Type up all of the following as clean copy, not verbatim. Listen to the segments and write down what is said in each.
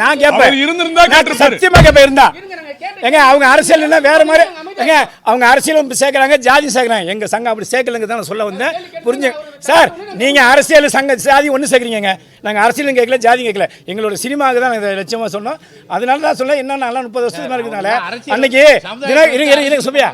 நான் கேட்பேன் சத்தியமாக கேட்பேன் இருந்தா ஏங்க அவங்க அரசியல்னா வேற மாதிரி ஏங்க அவங்க அரசியலும் சேர்க்குறாங்க ஜாதி சேர்க்குறாங்க எங்கள் சங்கம் அப்படி சேர்க்கலங்க தான் நான் சொல்ல வந்தேன் புரிஞ்சு சார் நீங்கள் அரசியல் சங்க ஜாதி ஒன்று சேர்க்குறீங்க நாங்கள் அரசியலும் கேட்கல ஜாதி கேட்கல எங்களோட சினிமாவுக்கு தான் நாங்கள் லட்சியமாக சொன்னோம் அதனால தான் சொல்ல என்ன நல்லா 30 வருஷத்துக்கு மேலே இருக்கிறதுனால அன்னைக்கு இருங்க சுபியா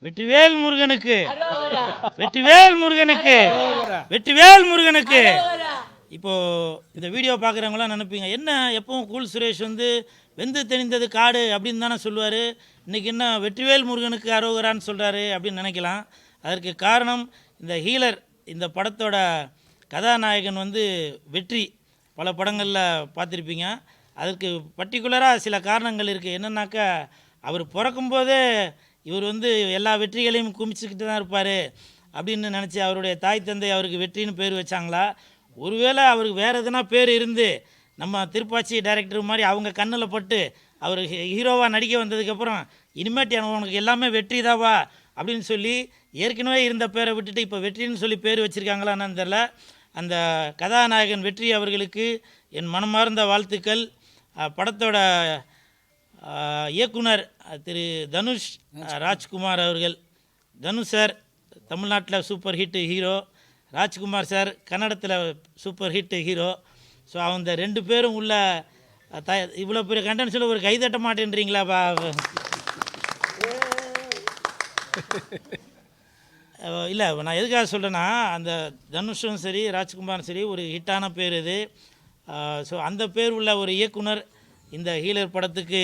வெற்றிவேல் முருகனுக்கு வெற்றிவேல் முருகனுக்கு வெற்றிவேல் முருகனுக்கு. இப்போ இந்த வீடியோ பார்க்குறவங்களாம் நினைப்பீங்க என்ன எப்பவும் கூல் சுரேஷ் வந்து வெந்து தெளிந்தது காடு அப்படின்னு தானே சொல்லுவார், இன்றைக்கி என்ன வெற்றிவேல் முருகனுக்கு அரோகரான்னு சொல்கிறாரு அப்படின்னு நினைக்கலாம். அதற்கு காரணம் இந்த ஹீலர் இந்த படத்தோட கதாநாயகன் வந்து வெற்றி பல படங்களில் பார்த்துருப்பீங்க. அதற்கு பர்டிகுலராக சில காரணங்கள் இருக்குது. என்னன்னாக்கா அவர் பிறக்கும்போதே இவர் வந்து எல்லா வெற்றிகளையும் குமிச்சிக்கிட்டு தான் இருப்பார் அப்படின்னு நினச்சி அவருடைய தாய் தந்தை அவருக்கு வெற்றின்னு பேர் வச்சாங்களா, ஒருவேளை அவருக்கு வேறு எதுனா பேர் இருந்து நம்ம திருப்பாச்சி டைரக்டர் மாதிரி அவங்க கண்ணில் பட்டு அவர் ஹீரோவாக நடிக்க வந்ததுக்கப்புறம் இனிமேட்டு உனக்கு எல்லாமே வெற்றி தாவா அப்படின்னு சொல்லி ஏற்கனவே இருந்த பேரை விட்டுட்டு இப்போ வெற்றின்னு சொல்லி பேர் வச்சுருக்காங்களான்னு தெரில. அந்த கதாநாயகன் வெற்றி அவர்களுக்கு என் மனமார்ந்த வாழ்த்துக்கள். படத்தோட இயக்குனர் திரு தனுஷ் ராஜ்குமார் அவர்கள், தனுஷ் சார் தமிழ்நாட்டில் super hit hero, Rajkumar sir கன்னடத்தில் சூப்பர் ஹிட் ஹீரோ. ஸோ அந்த 2 பேரும் உள்ள இவ்வளோ பெரிய கண்டென்ட் சொல்லி ஒரு கைதட்ட மாட்டேன்றீங்களா? இல்லை, நான் எதுக்காக சொல்கிறேன்னா அந்த தனுஷும் சரி ராஜ்குமாரும் சரி ஒரு ஹிட்டான பேர் இது. ஸோ அந்த பேர் உள்ள ஒரு இயக்குனர் இந்த ஹீலர் படத்துக்கு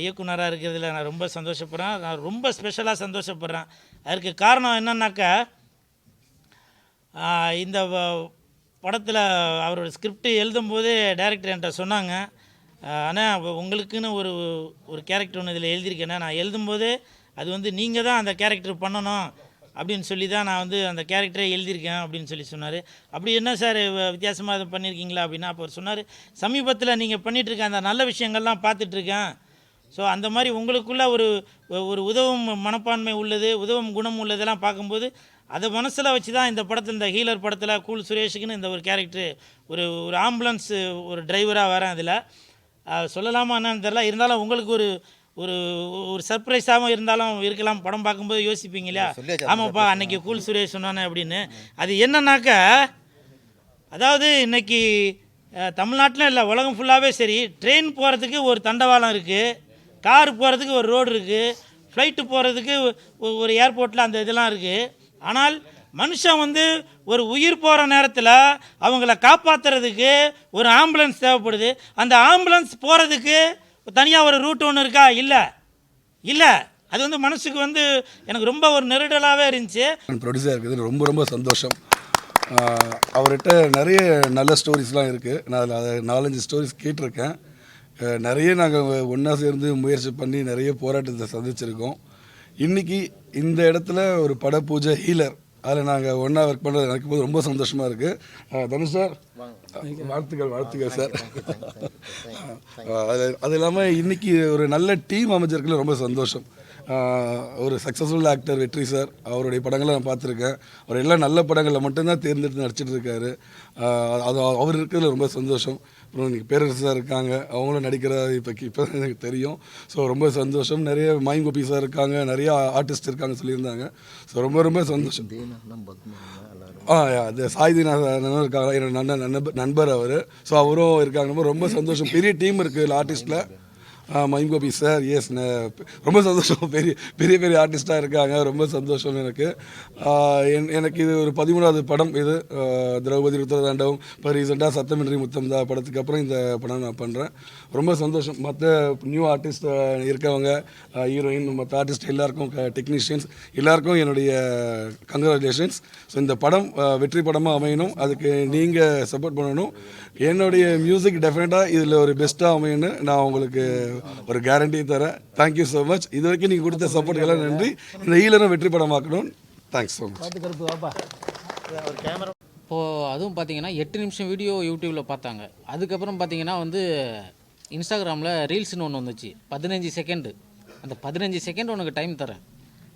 இயக்குனராக இருக்கிறதுல நான் ரொம்ப சந்தோஷப்படுறேன். நான் ரொம்ப ஸ்பெஷலாக சந்தோஷப்படுறேன். அதற்கு காரணம் என்னன்னாக்கா இந்த படத்தில் அவரோட ஸ்கிரிப்ட் எழுதும்போது டைரக்டர் என்கிட்ட சொன்னாங்க, ஆனால் உங்களுக்குன்னு ஒரு கேரக்டர் ஒன்று இதில் எழுதியிருக்கேன்னா நான் எழுதும்போது அது வந்து நீங்கள் தான் அந்த கேரக்டர் பண்ணணும் அப்படின்னு சொல்லி தான் நான் வந்து அந்த கேரக்டரே எழுதியிருக்கேன் அப்படின்னு சொல்லி சொன்னார். அப்படி என்ன சார் வித்தியாசமாக அதை பண்ணியிருக்கீங்களா அப்படின்னா, அப்போ அவர் சொன்னார், சமீபத்தில் நீங்கள் பண்ணிகிட்ருக்க அந்த நல்ல விஷயங்கள்லாம் பார்த்துட்ருக்கேன். ஸோ அந்த மாதிரி உங்களுக்குள்ளே ஒரு உதவும் மனப்பான்மை உள்ளது, உதவும் குணம் உள்ளதெல்லாம் பார்க்கும்போது அதை மனசில் வச்சு தான் இந்த படத்தில் இந்த ஹீலர் படத்தில் கூல் சுரேஷுக்குன்னு இந்த ஒரு கேரக்டர் ஒரு ஆம்புலன்ஸ் ஒரு டிரைவராக வரேன். அதில் சொல்லலாமா என்னன்னு தெரில, இருந்தாலும் உங்களுக்கு ஒரு சர்ப்ரைஸாகவும் இருந்தாலும் இருக்கலாம். படம் பார்க்கும்போது யோசிப்பீங்க இல்லையா, ஆமாப்பா அன்றைக்கி கூல் சுரேஷ் சொன்னானே அப்படின்னு. அது என்னன்னாக்கா அதாவது இன்றைக்கி தமிழ்நாட்டில் இல்லை உலகம் ஃபுல்லாகவே சரி, ட்ரெயின் போகிறதுக்கு ஒரு தண்டவாளம் இருக்குது, கார் போகிறதுக்கு ஒரு ரோடு இருக்குது, ஃப்ளைட்டு போகிறதுக்கு ஒரு ஏர்போர்ட்டில் அந்த இதெல்லாம் இருக்குது. ஆனால் மனுஷன் வந்து ஒரு உயிர் போகிற நேரத்தில் அவங்கள காப்பாற்றுறதுக்கு ஒரு ஆம்புலன்ஸ் தேவைப்படுது. அந்த ஆம்புலன்ஸ் போகிறதுக்கு தனியாக ஒரு ரூட் ஒன்று இருக்கா? இல்லை. அது வந்து மனசுக்கு வந்து எனக்கு ரொம்ப ஒரு நெருடலாகவே இருந்துச்சு. ப்ரொடியூசர் இருக்குது ரொம்ப ரொம்ப சந்தோஷம். அவர்கிட்ட நிறைய நல்ல ஸ்டோரிஸ்லாம் இருக்குது. நான் அதில் 4-5 ஸ்டோரிஸ் கேட்டிருக்கேன். நிறைய நாங்கள் ஒன்றா சேர்ந்து முயற்சி பண்ணி நிறைய போராட்டத்தை சந்திச்சிருக்கோம். இன்றைக்கி இந்த இடத்துல ஒரு பட பூஜை ஹீலர் அதில் நாங்கள் ஒன்றா ஒர்க் பண்ணுறது நினைக்கும் போது ரொம்ப சந்தோஷமாக இருக்குது. தனுஷ் சார் வாழ்த்துக்கள் சார். அது இல்லாமல் இன்றைக்கி ஒரு நல்ல டீம் அமைச்சிருக்கல ரொம்ப சந்தோஷம். ஒரு சக்ஸஸ்ஃபுல் ஆக்டர் வெற்றி சார், அவருடைய படங்களை நான் பார்த்துருக்கேன். அவர் எல்லாம் நல்ல படங்களில் மட்டும்தான் தேர்ந்தெடுத்து நடிச்சிட்டு இருக்காரு. அது அவர் இருக்கிறதுல ரொம்ப சந்தோஷம். அப்புறம் இன்றைக்கி பேரரசு சார் இருக்காங்க, அவங்களும் நடிக்கிற இப்போ எனக்கு தெரியும். ஸோ ரொம்ப சந்தோஷம். நிறைய மைம் கோபி சார் இருக்காங்க, நிறையா ஆர்டிஸ்ட் இருக்காங்க சொல்லியிருந்தாங்க. ஸோ ரொம்ப ரொம்ப சந்தோஷம். அது சாய்தீனாഥன் இருக்காங்க, என்னோட நண்பர் அவர். ஸோ அவரும் இருக்காங்க. ரொம்ப சந்தோஷம். பெரிய டீம் இருக்குது ஆர்டிஸ்டில். மைம் கோபி சார், எஸ், ரொம்ப சந்தோஷம். பெரிய பெரிய பெரிய ஆர்டிஸ்ட்டாக இருக்காங்க. ரொம்ப சந்தோஷம் எனக்கு. எனக்கு இது ஒரு 13வது படம். இது திரௌபதி ருத்ரதாண்டவம், இப்போ ரீசெண்டாக சத்தமின்றி முத்தம்தா படத்துக்கு அப்புறம் இந்த படம் நான் பண்ணுறேன். ரொம்ப சந்தோஷம். மற்ற நியூ ஆர்டிஸ்ட் இருக்கவங்க, ஹீரோயின், மற்ற ஆர்டிஸ்ட் எல்லாருக்கும், டெக்னீஷியன்ஸ் எல்லாருக்கும் என்னுடைய கங்க்ராச்சுலேஷன்ஸ். ஸோ இந்த படம் வெற்றி படமாக அமையணும், அதுக்கு நீங்கள் சப்போர்ட் பண்ணணும். என்னுடைய மியூசிக் டெஃபினட்டாக இதில் ஒரு பெஸ்ட்டாக அமையணும்னு நான் உங்களுக்கு ஒரு கேரண்டி தரேன். Thank you so much. இது வரைக்கும் நீங்கள் கொடுத்த சப்போர்ட் எல்லாம் நன்றி. இந்த ஈழரும் வெற்றி படமாக்கணும். Thanks so much. இப்போது அதுவும் பார்த்தீங்கன்னா 8 நிமிஷம் வீடியோ யூடியூப்பில் பார்த்தாங்க. அதுக்கப்புறம் பார்த்தீங்கன்னா வந்து இன்ஸ்டாகிராமில் ரீல்ஸ்னு ஒன்று வந்துச்சு, 15 செகண்டு. அந்த 15 செகண்ட் உனக்கு டைம் தரேன்,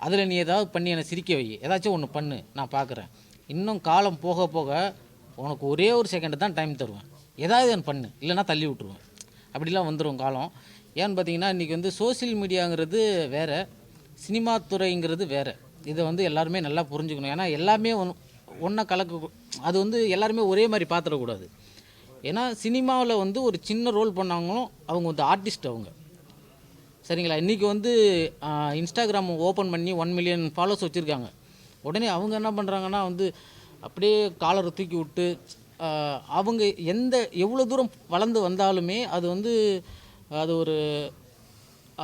அதில் நீ ஏதாவது பண்ணி என்னை சிரிக்க வை, ஏதாச்சும் ஒன்று பண்ணு, நான் பார்க்குறேன். இன்னும் காலம் போக போக உனக்கு ஒரே ஒரு செகண்டு தான் டைம் தருவேன், ஏதாவது ஒன்று பண்ணு, இல்லைனா தள்ளி விட்ருவேன். அப்படிலாம் வந்துடும் காலம். ஏன்னு பார்த்தீங்கன்னா இன்றைக்கி வந்து சோசியல் மீடியாங்கிறது வேறு, சினிமா துறைங்கிறது வேறு. இதை வந்து எல்லாருமே நல்லா புரிஞ்சுக்கணும். ஏன்னா எல்லாமே ஒன்றா கலக்க, அது வந்து எல்லாருமே ஒரே மாதிரி பார்த்துடக்கூடாது. ஏன்னா சினிமாவில் வந்து ஒரு சின்ன ரோல் பண்ணாங்களும் அவங்க வந்து ஆர்டிஸ்ட் அவங்க, சரிங்களா? இன்றைக்கி வந்து இன்ஸ்டாகிராம் ஓப்பன் பண்ணி 1 மில்லியன் ஃபாலோவர்ஸ் வச்சுருக்காங்க. உடனே அவங்க என்ன பண்ணுறாங்கன்னா வந்து அப்படியே காலரை தூக்கி விட்டு அவங்க எவ்வளோ தூரம் வளர்ந்து வந்தாலுமே அது வந்து அது ஒரு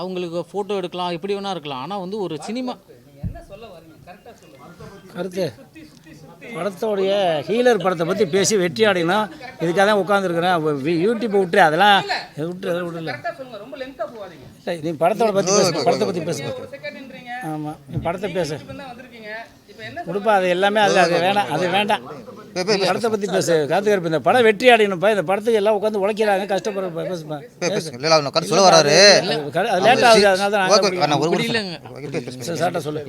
அவங்களுக்கு ஃபோட்டோ எடுக்கலாம், எப்படி வேணா இருக்கலாம். ஆனால் வந்து ஒரு சினிமா கருத்து படத்தோடைய ஹீலர் படத்தை பற்றி பேசி வெற்றி அடையணும். இதுக்காக தான் உட்காந்துருக்குறேன். யூடியூப்பை விட்டு அதெல்லாம் விடல. நீ படத்தோட பற்றி பேசு, படத்தை பற்றி பேசு. ஆமாம், நீ படத்தை பேசு கொடுப்பா. அது எல்லாமே அது வேணாம், அது வேண்டாம். படத்தை பற்றி பேசு. காத்துக்கருப்பு இந்த படம் வெற்றி அடையணும்ப்பா. இந்த படத்துக்கு எல்லாம் உட்காந்து உழைக்கிறாங்க, கஷ்டப்படுற பேசுப்பா.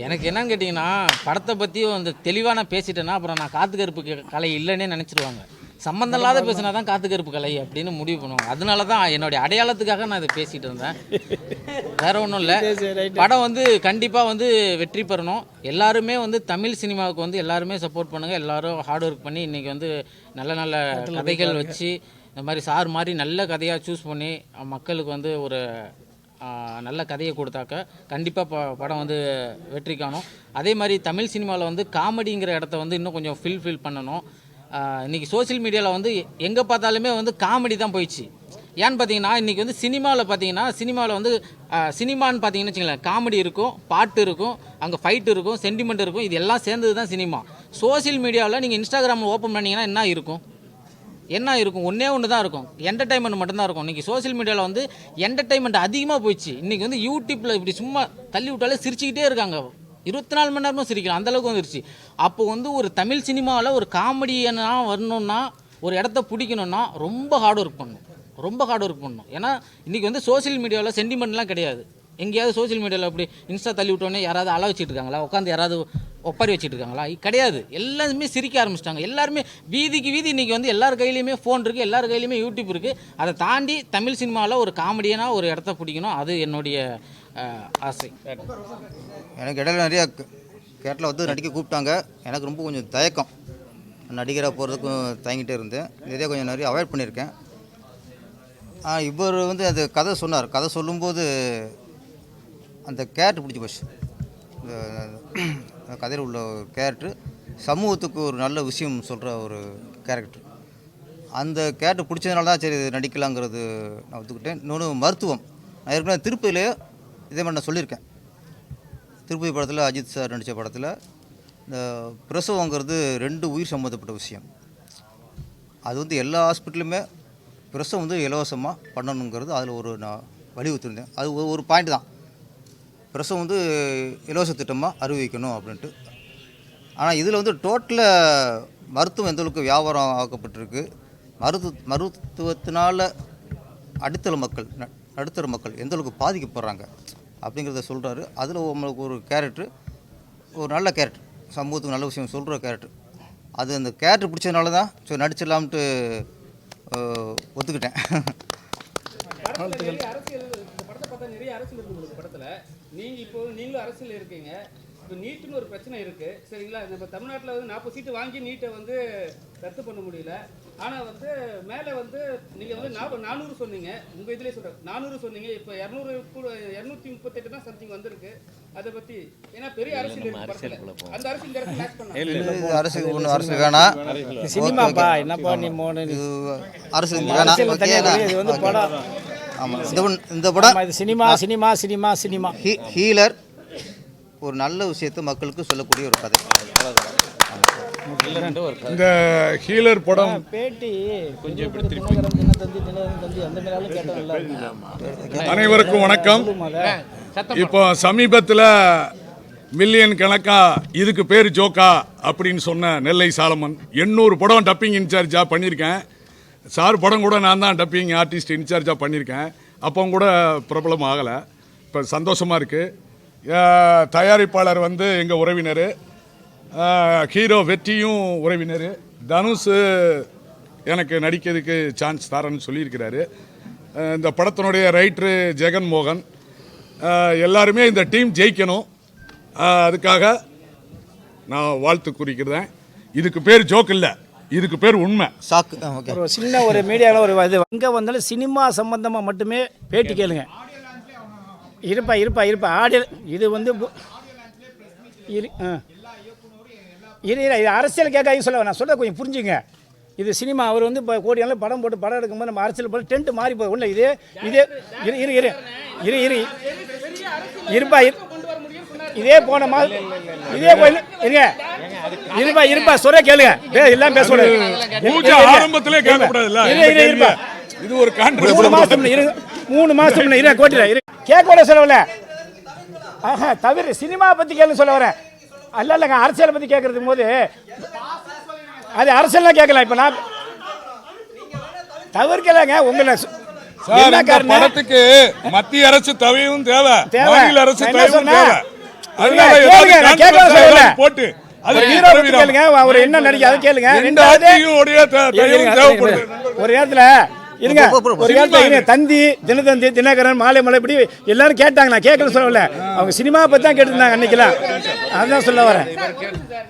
எனக்கு என்னன்னு கேட்டிங்கன்னா படத்தை பற்றி அந்த தெளிவாக நான் பேசிட்டேன்னா அப்புறம் நான் காத்துக்கருப்பு கலை இல்லைன்னே நினச்சிருவாங்க. சம்மந்தம் இல்லாத பேசினா தான் காத்துக்கருப்பு கலை அப்படின்னு முடிவு பண்ணுவாங்க. அதனால தான் என்னுடைய அடையாளத்துக்காக நான் இதை பேசிகிட்டு இருந்தேன், வேற ஒன்றும் இல்லை. படம் வந்து கண்டிப்பாக வந்து வெற்றி பெறணும். எல்லாருமே வந்து தமிழ் சினிமாவுக்கு வந்து எல்லாருமே சப்போர்ட் பண்ணுங்கள். எல்லோரும் ஹார்ட் ஒர்க் பண்ணி இன்றைக்கி வந்து நல்ல நல்ல கதைகள் வச்சு இந்த மாதிரி சார் மாதிரி நல்ல கதையாக சூஸ் பண்ணி மக்களுக்கு வந்து ஒரு நல்ல கதையை கொடுத்தாக்க கண்டிப்பாக படம் வந்து வெற்றி காணும். அதே மாதிரி தமிழ் சினிமாவில் வந்து காமெடிங்கிற இடத்த வந்து இன்னும் கொஞ்சம் ஃபில் பண்ணணும். இன்றைக்கி சோசியல் மீடியாவில் வந்து எங்கே பார்த்தாலுமே வந்து காமெடி தான் போயிடுச்சு. ஏன்னு பார்த்தீங்கன்னா இன்றைக்கி வந்து சினிமாவில் வந்து சினிமான்னு பார்த்தீங்கன்னு வச்சுங்களேன், காமெடி இருக்கும், பாட்டு இருக்கும், அங்கே ஃபைட் இருக்கும், சென்டிமெண்ட் இருக்கும், இது எல்லாம் சேர்ந்தது தான் சினிமா. சோசியல் மீடியாவில் நீங்கள் இன்ஸ்டாகிராமில் ஓப்பன் பண்ணிங்கன்னா என்ன இருக்கும்? ஒன்று தான் இருக்கும், என்டர்டைன்மெண்ட் மட்டும்தான் இருக்கும். இன்றைக்கி சோசியல் மீடியாவில் வந்து என்டர்டைன்மெண்ட் அதிகமாக போயிடுச்சு. இன்றைக்கி வந்து யூடியூப்பில் இப்படி சும்மா தள்ளி விட்டாலே சிரிச்சுக்கிட்டே இருக்காங்க, 24 மணி நேரமும் சிரிக்கலாம், அந்தளவுக்கு வந்துருச்சு. அப்போ வந்து ஒரு தமிழ் சினிமாவில் ஒரு காமெடியனா வரணுன்னா, ஒரு இடத்த பிடிக்கணுன்னா ரொம்ப ஹார்ட் ஒர்க் பண்ணணும். ஏன்னா இன்றைக்கி வந்து சோசியல் மீடியாவில் சென்டிமெண்ட்லாம் கிடையாது. எங்கேயாவது சோசியல் மீடியாவில் அப்படி இன்ஸ்டா தள்ளி விட்டோன்னே யாராவது அள வச்சுட்டு இருக்காங்களா, உட்காந்து யாராவது ஒப்பாரி வச்சுட்டு இருக்காங்களா? கிடையாது. எல்லாருமே சிரிக்க ஆரம்பிச்சிட்டாங்க. எல்லாருமே வீதிக்கு வீதி இன்றைக்கி வந்து எல்லார் கையிலையுமே ஃபோன் இருக்குது, எல்லார் கையிலையுமே யூடியூப் இருக்குது. அதை தாண்டி தமிழ் சினிமாவில் ஒரு காமெடியனாக ஒரு இடத்த பிடிக்கணும், அது என்னுடைய ஆசை. எனக்கு இடையில நிறையா கேட்டில் வந்து நடிக்க கூப்பிட்டாங்க. எனக்கு ரொம்ப கொஞ்சம் தயக்கம், நடிகராக போகிறதுக்கும் தயங்கிட்டே இருந்தேன். நிறைய அவாய்ட் பண்ணியிருக்கேன். இவர் வந்து அது கதை சொன்னார். கதை சொல்லும்போது அந்த கேரக்டர் பிடிச்சி போச்சு. இந்த கதையில் உள்ள கேரக்டர் சமூகத்துக்கு ஒரு நல்ல விஷயம் சொல்கிற ஒரு கேரக்டர். அந்த கேரக்டர் பிடிச்சதுனால தான் சரி நடிக்கலாங்கிறது நான் ஒத்துக்கிட்டேன். இன்னொன்று மருத்துவம். நான் ஏற்கனவே திருப்பதியிலே இதே மாதிரி நான் சொல்லியிருக்கேன். திருப்பதி படத்தில் அஜித் சார் நடித்த படத்தில் இந்த பிரசவங்கிறது 2 உயிர் சம்மந்தப்பட்ட விஷயம். அது வந்து எல்லா ஹாஸ்பிட்டலுமே பிரசவம் வந்து இலவசமாக பண்ணணுங்கிறது அதில் ஒரு நான் வலியுறுத்திருந்தேன். அது ஒரு பாயிண்ட் தான், பிரசவம் வந்து இலவச திட்டமாக அறிவிக்கணும் அப்படின்ட்டு. ஆனால் இதில் வந்து டோட்டலாக மருத்துவம் எந்தளவுக்கு வியாபாரம் ஆக்கப்பட்டிருக்கு, மருத்துவத்தினால் நடுத்தர மக்கள் எந்தளவுக்கு பாதிக்கப்படுறாங்க அப்படிங்கிறத சொல்கிறாரு. அதில் உங்களுக்கு ஒரு கேரக்டர், ஒரு நல்ல கேரக்டர், சமூகத்துக்கு நல்ல விஷயம் சொல்கிற கேரக்டர். அது அந்த கேரக்டர் பிடிச்சதுனால தான் ஸோ நடிச்சிடலாம்ட்டு ஒத்துக்கிட்டேன். நீங்களும் அரசியல் இருக்கீங்க. இப்போ நீட்டுன்னு ஒரு பிரச்சனை இருக்குது சரிங்களா. நம்ம தமிழ்நாட்டில் வந்து 40 சீட்டு வாங்கி நீட்டை வந்து ரத்து பண்ண முடியல. ஆனால் வந்து மேலே வந்து நீங்கள் வந்து 400 சொன்னீங்க, உங்கள் இதிலே சொல்கிறேன் 400 சொன்னீங்க. இப்போ 238 தான் சம்திங் வந்திருக்கு. அதை பற்றி ஏன்னா பெரிய அரசியல் இருக்கு, அந்த அரசியல் இந்த இடத்துல மேட்ச் பண்ணலாம். அரசியல் ஒன்றும் அரசியல் வேணாம், சினிமாப்பா என்னப்பா நீ மோனு அரசியல் வேணாம். இது வந்து படம். ஆமாம், இந்த படம் இது cinema cinema cinema cinema healer ஒரு நல்ல விஷயத்தை மக்களுக்கு சொல்லக்கூடிய ஒரு கதை. இந்த ஹீலர் படம் பேட்டி கொஞ்சம் அனைவருக்கும் வணக்கம். இப்போ சமீபத்தில் மில்லியன் கணக்கா இதுக்கு பேர் ஜோக்கா அப்படின்னு சொன்ன நெல்லை சாலமன் 800 படம் டப்பிங் இன்சார்ஜாக பண்ணியிருக்கேன். சார் படம் கூட நான் தான் டப்பிங் ஆர்டிஸ்ட் இன்சார்ஜாக பண்ணியிருக்கேன். அப்போ கூட பிரபலம் ஆகலை. இப்போ சந்தோஷமாக இருக்குது. தயாரிப்பாளர் வந்து எங்கள் உறவினர், ஹீரோ வெற்றியும் உறவினர். தனுஷ் எனக்கு நடிக்கிறதுக்கு சான்ஸ் தரேன்னு சொல்லியிருக்கிறாரு. இந்த படத்தினுடைய ரைட்டரு ஜெகன்மோகன். எல்லாருமே இந்த டீம் ஜெயிக்கணும், அதுக்காக நான் வாழ்த்து குறிக்கிறேன். இதுக்கு பேர் ஜோக் இல்லை, இதுக்கு பேர் உண்மை. சாக்கு. ஓகே, ஒரு சின்ன ஒரு மீடியாவில் ஒரு இது எங்கே வந்தாலும் சினிமா சம்பந்தமாக மட்டுமே பேட்டி கேளுங்க. இருப்பா ஆடியோ இது வந்து இது அரசியல் கேட்காது சொல்ல நான் சொல்ல கொஞ்சம் புரிஞ்சுங்க. இது சினிமா. அவர் வந்து இப்போ கோடியால படம் போட்டு படம் எடுக்கும்போது நம்ம அரசியல் போட்டு டென்ட் மாறி போய் உள்ள இதே இருப்பா இதே போன மாதிரி இதே போய் இருப்பா சொல்ல கேளுங்க. எல்லாம் பேசக்கூடாது. ஆரம்பத்திலே கேட்கக்கூடாதுல்ல. இருப்பா இது ஒரு கான்ட்ரவர்சி. 3 மாசம் கோட்டில கேட்க கூட சொல்லல. தவிர சினிமா பத்தி கேள்வி சொல்ல வரேன். இல்லைங்க அரசியலை பத்தி கேட்கறதுக்கு போது அது அரசியல்லாம் கேட்கலாம். இப்ப நான் தவிர்க்கலங்க உங்களை படத்துக்கு மத்திய அரசு தவையும் தேவை, மாநில அரசு தவையும் தேவை. போட்டு கேளுங்க அவர் என்ன நடிக்க அதை கேளுங்க. ஒரு நேரத்தில் இருங்க, ஒரு காலத்துல தந்தி, தினத்தந்தி, தினகரன், மாலைமலை இப்படி எல்லாரும் கேட்டாங்க. நான் கேட்கல சொல்லல, அவங்க சினிமா பத்தி தான் கேட்டுருந்தாங்க அன்னைக்கெல்லாம். அதுதான் சொல்ல வரேன்.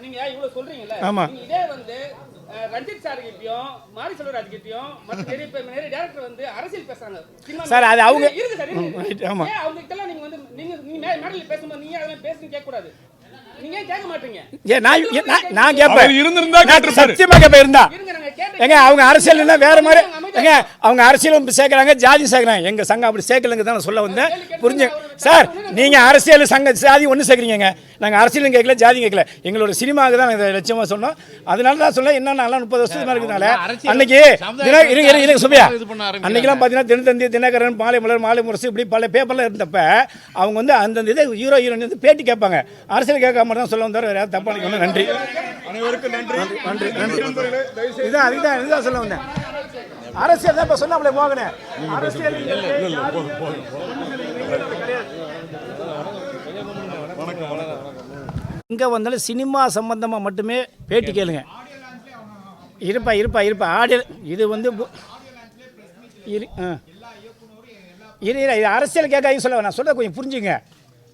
நீங்க இவ்வளவு சொல்றீங்கல்ல, ஆமா, இதே வந்து ரஞ்சித் சார் கிட்டயும் மாரி செல்வராஜ் கிட்டயும் மற்ற நிறைய டைரக்டர் வந்து அரசியல் பேசுறாங்க சார். அது அவங்க ஆமா, அவங்க கிட்ட நீங்க வந்து நீங்க மேடையில பேசும்போது நீங்க அதெல்லாம் பேசுங்க கேட்க கூடாது. நீங்க கேட்க மாட்டீங்க. நான் கேட்பேன். இருந்திருந்தா கேட்டிருப்பாரு. சத்தியமா கேட்பேன். இருந்தா ஏங்க அவங்க அரசியல்னா வேற மாதிரி. ஏங்க அவங்க அரசியலும் சேர்க்குறாங்க, ஜாதி சேர்க்குறாங்க. எங்கள் சங்கம் அப்படி சேர்க்கலங்க தான் சொல்ல வந்தேன். புரிஞ்சு சார், நீங்கள் அரசியல் சங்க ஜாதி ஒன்று சேர்க்குறீங்க. நாங்கள் அரசியலும் கேட்கல, ஜாதியும் கேட்கல. எங்களோட சினிமாவுக்கு தான் நாங்கள் லட்சியமாக சொன்னோம். அதனால தான் சொல்ல என்ன நல்லா 30 வருஷத்துக்கு இருக்கிறதுனால அன்னைக்கு இருங்க சுபியா, அன்னைக்கெல்லாம் பார்த்தீங்கன்னா தினத்தந்தி, தினகரன், மாலைமலர், மாலை முரசு இப்படி பல பேப்பர்லாம் இருந்தப்ப அவங்க வந்து அந்தந்த இதை ஹீரோ ஹீரோயின் வந்து பேட்டி கேட்பாங்க. அரசியல் கேட்காம தான் சொல்ல வந்தார். வேறு யாரும் தப்பா நினைக்கணும். நன்றி, அனைவருக்கும் நன்றி. இதுதான் சொல்ல வந்தேன். அரசியல் தான் இப்போ சொன்னாப்ல போகணே. அரசியல் இங்கே வந்தாலும் சினிமா சம்பந்தமாக மட்டுமே பேட்டி கேளுங்க. இருப்பா ஆடியோ இது வந்து இது அரசியல் கேட்காது சொல்ல நான் சொல்ல கொஞ்சம் புரிஞ்சுங்க.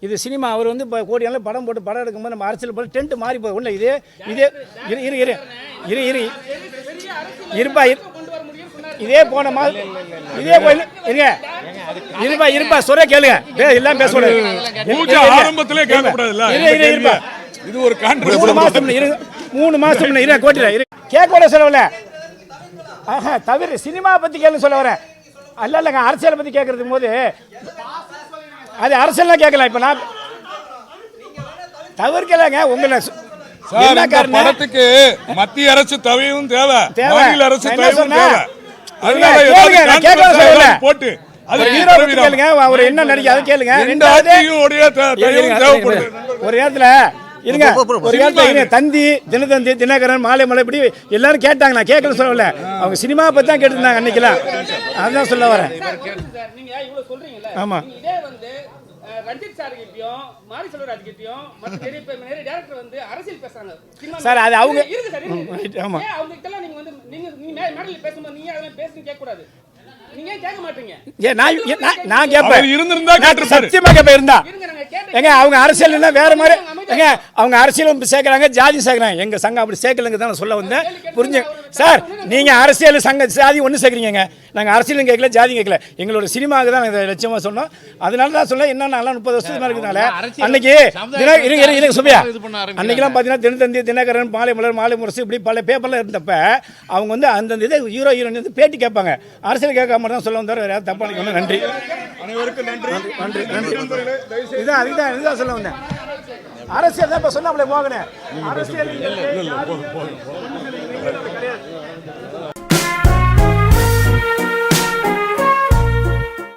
இது சினிமா. அவர் வந்து இப்போ கோடியால படம் போட்டு படம் எடுக்கும்போது நம்ம அரசியல் போட்டு டென்ட் மாறி போய் உள்ள இருப்பா இதே போன மாதிரி இதே போய் இருப்பா சொல்ல கேளுங்க. எல்லாம் பேசக்கூடாது. ஆரம்பத்திலே கேட்கக்கூடாதுல்ல. இருப்பா இது ஒரு கான்ட்ரவர்சி. 3 மாசம் கோட்டில கேட்க கூட சொல்லல. தவிர சினிமா பத்தி கேள்வி சொல்ல வரேன். இல்லைங்க அரசியலை பத்தி கேட்கறதுக்கு போது அது அரசியல்லாம் கேட்கலாம். இப்ப நான் தவிர்க்கலங்க உங்களை படத்துக்கு மத்திய அரசு தவையும் தேவை, மாநில அரசு தவையும் தேவை. போட்டு கேளுங்க அவர் என்ன நடிக்க அதை கேளுங்க. ஒரு நேரத்தில் இருங்க, ஒரு காலத்துல தந்தி, தினத்தந்தி, தினகரன், மாலைமலை இப்படி எல்லாரும் கேட்டாங்க. நான் கேட்கல சொல்லல, அவங்க சினிமா பத்தி தான் கேட்டுருந்தாங்க அன்னைக்கெல்லாம். அதுதான் சொல்ல வரேன். நீங்க இவ்வளவு சொல்றீங்கல்ல, ஆமா, இதே வந்து ரஞ்சித் சார் கிட்டயும் மாரி செல்வராஜ் கிட்டயும் மற்ற நிறைய டேரக்டர் வந்து அரசியல் பேசுறாங்க சினிமா சார், அது அவங்க இருக்கு சார் Right, ஆமா. ஏன் அவங்க கிட்ட நீங்க வந்து நீங்க மேடையில் பேசும்போது நீங்க அதெல்லாம் பேசுன்னு கேட்க கூடாது. நீங்க ஏன் கேட்க மாட்டீங்க? நான் கேட்பேன். அவர் இருந்திருந்தா கேட்டிருப்பாரு. சத்தியமா கேட்பேன் இருந்தா. இருங்க நாங்க கேட்டேன். ஏங்க அவங்க அரசியல்னா வேற மாதிரி ஏங்க அவங்க அரசியலும் சேர்க்குறாங்க, ஜாதி சேர்க்குறாங்க. எங்க சங்கம் அப்படி சேர்க்கலங்க தான் நான் சொல்ல வந்தேன். புரிஞ்சு சார், நீங்க அரசியல் சங்க ஜாதி ஒன்று சேர்க்குறீங்க. நாங்கள் அரசியலும் கேட்கல, ஜாதியும் கேட்கல. எங்களோட சினிமாவுக்கு தான் இதை லட்சியமாக சொன்னோம். அதனால தான் சொல்ல என்ன நல்லா 30 வருஷத்துக்கு மேலே இருக்கிறதுனால அன்னைக்கு இருங்க சுபியா, அன்னைக்கெல்லாம் பார்த்தீங்கன்னா தினத்தந்தி, தினகரன், மாலை மலர், மாலை முரசு இப்படி பல பேப்பர்லாம் இருந்தப்ப அவங்க வந்து அந்தந்த இதை ஹீரோ ஹீரோயின் வந்து பேட்டி கேட்பாங்க. அரசியல் கேட்காம தான் சொல்ல வந்தார். வேற யாரும் தப்பா நினைக்கணும். நன்றி, அனைவருக்கும் நன்றி. நன்றி, நன்றி. இதுதான் சொல்ல வந்தேன். அரசியல் தான் இப்போ சொன்னாப்ல மோகனே. அரசியல்